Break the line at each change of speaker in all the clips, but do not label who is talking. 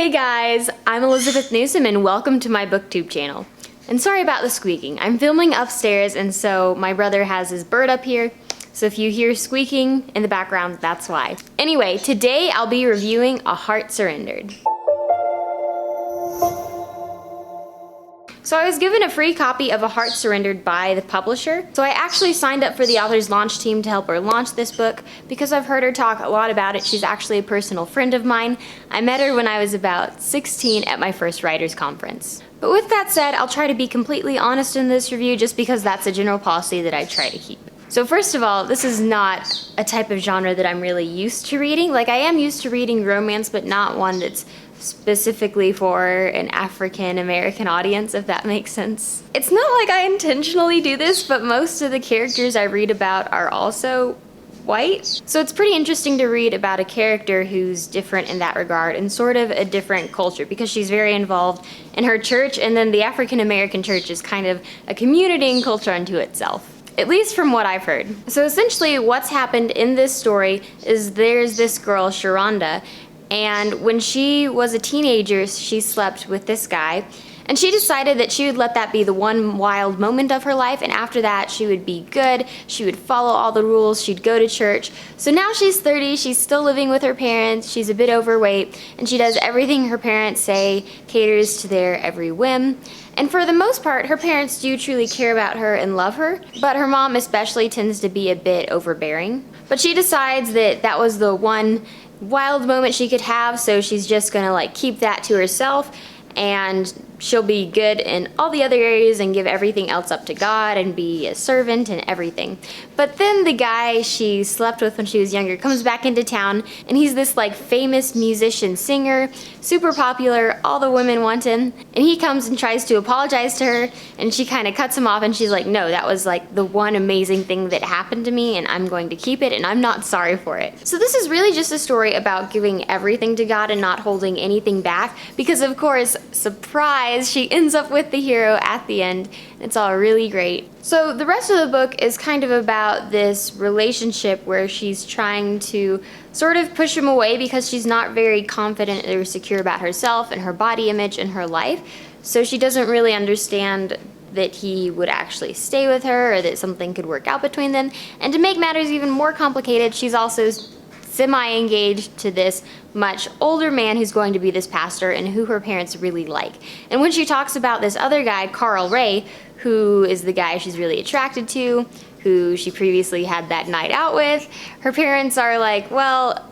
Hey guys, I'm Elizabeth Newsom and welcome to my booktube channel. And sorry about the squeaking. I'm filming upstairs and so my brother has his bird up here. So if you hear squeaking in the background, that's why. Anyway, today I'll be reviewing A Heart Surrendered. So I was given a free copy of A Heart Surrendered by the publisher. So I actually signed up for the author's launch team to help her launch this book because I've heard her talk a lot about it. She's actually a personal friend of mine. I met her when I was about 16 at my first writers conference. But with that said, I'll try to be completely honest in this review just because that's a general policy that I try to keep. So first of all, this is not a type of genre that I'm really used to reading. Like I am used to reading romance, but not one that's specifically for an African American audience, if that makes sense. It's not like I intentionally do this, but most of the characters I read about are also white. So it's pretty interesting to read about a character who's different in that regard and sort of a different culture because she's very involved in her church, and then the African American church is kind of a community and culture unto itself. At least from what I've heard. So essentially what's happened in this story is there's this girl, Sharonda, and when she was a teenager, she slept with this guy. And she decided that she would let that be the one wild moment of her life, and after that she would be good, she would follow all the rules, she'd go to church. So now she's 30, she's still living with her parents, she's a bit overweight, and she does everything her parents say, caters to their every whim. And for the most part, her parents do truly care about her and love her, but her mom especially tends to be a bit overbearing. But she decides that that was the one wild moment she could have, so she's just gonna like keep that to herself, and she'll be good in all the other areas and give everything else up to God and be a servant and everything. But then the guy she slept with when she was younger comes back into town, and he's this like famous musician, singer, super popular, all the women want him, and he comes and tries to apologize to her, and she kind of cuts him off and she's like, no, that was like the one amazing thing that happened to me and I'm going to keep it and I'm not sorry for it. So this is really just a story about giving everything to God and not holding anything back, because of course, surprise, she ends up with the hero at the end. It's all really great. So the rest of the book is kind of about this relationship where she's trying to sort of push him away because she's not very confident or secure about herself and her body image and her life. So she doesn't really understand that he would actually stay with her or that something could work out between them. And to make matters even more complicated, she's also semi-engaged to this much older man who's going to be this pastor and who her parents really like. And when she talks about this other guy, Carl Ray, who is the guy she's really attracted to, who she previously had that night out with, her parents are like, well,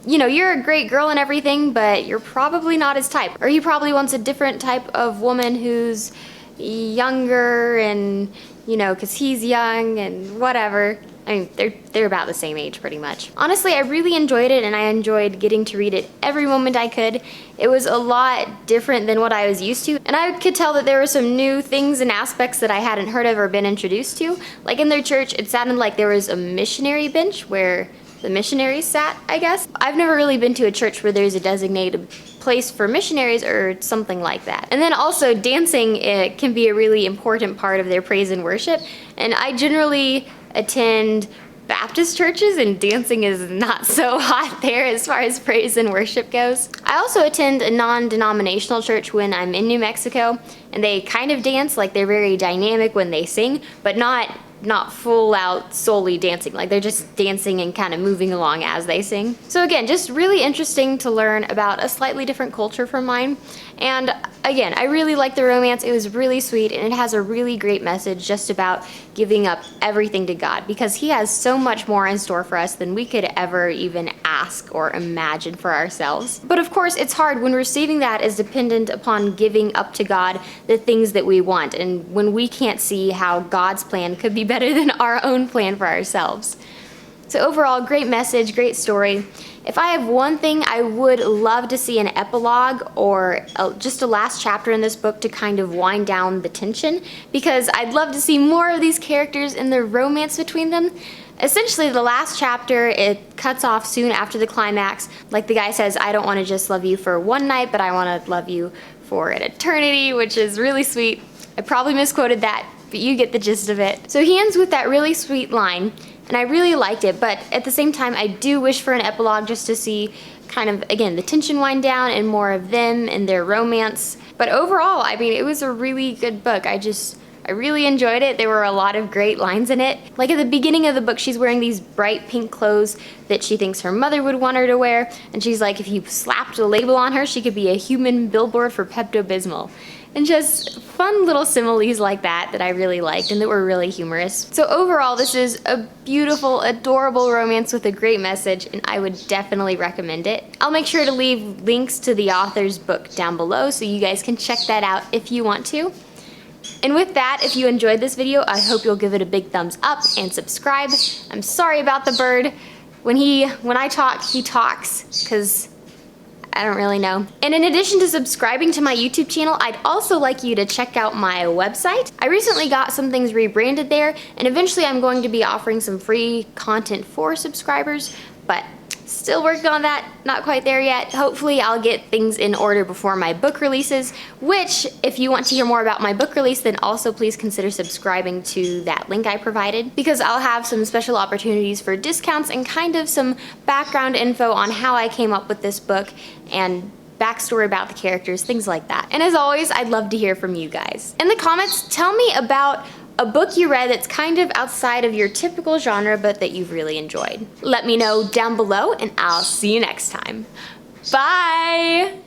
you know, you're a great girl and everything, but you're probably not his type. Or he probably wants a different type of woman who's younger and, you know, because he's young and whatever. I mean, they're about the same age pretty much. Honestly, I really enjoyed it, and I enjoyed getting to read it every moment I could. It was a lot different than what I was used to, and I could tell that there were some new things and aspects that I hadn't heard of or been introduced to. Like in their church, it sounded like there was a missionary bench where the missionaries sat, I guess. I've never really been to a church where there's a designated place for missionaries or something like that. And then also dancing, it can be a really important part of their praise and worship, and I generally attend Baptist churches, and dancing is not so hot there as far as praise and worship goes. I also attend a non-denominational church when I'm in New Mexico, and they kind of dance, like they're very dynamic when they sing, but not full out solely dancing, like they're just dancing and kind of moving along as they sing. So again, just really interesting to learn about a slightly different culture from mine. And again, I really like the romance. It was really sweet, and it has a really great message just about giving up everything to God, because he has so much more in store for us than we could ever even ask or imagine for ourselves. But of course, it's hard when receiving that is dependent upon giving up to God the things that we want, and when we can't see how God's plan could be better than our own plan for ourselves. So overall, great message, great story. If I have one thing, I would love to see an epilogue or just a last chapter in this book to kind of wind down the tension, because I'd love to see more of these characters and the romance between them. Essentially, the last chapter, it cuts off soon after the climax. Like the guy says, I don't want to just love you for one night, but I want to love you for an eternity, which is really sweet. I probably misquoted that, but you get the gist of it. So he ends with that really sweet line, and I really liked it, but at the same time, I do wish for an epilogue just to see kind of, again, the tension wind down and more of them and their romance. But overall, I mean, it was a really good book. I really enjoyed it. There were a lot of great lines in it. Like at the beginning of the book, she's wearing these bright pink clothes that she thinks her mother would want her to wear. And she's like, if you slapped a label on her, she could be a human billboard for Pepto Bismol. And just fun little similes like that I really liked and that were really humorous. So overall, this is a beautiful, adorable romance with a great message, and I would definitely recommend it. I'll make sure to leave links to the author's book down below so you guys can check that out if you want to. And with that, if you enjoyed this video, I hope you'll give it a big thumbs up and subscribe. I'm sorry about the bird. When I talk, he talks, because I don't really know. And in addition to subscribing to my YouTube channel, I'd also like you to check out my website. I recently got some things rebranded there, and eventually I'm going to be offering some free content for subscribers, but still working on that, not quite there yet. Hopefully I'll get things in order before my book releases, which if you want to hear more about my book release, then also please consider subscribing to that link I provided, because I'll have some special opportunities for discounts and kind of some background info on how I came up with this book and backstory about the characters, things like that. And as always, I'd love to hear from you guys. In the comments, tell me about a book you read that's kind of outside of your typical genre but that you've really enjoyed. Let me know down below and I'll see you next time. Bye!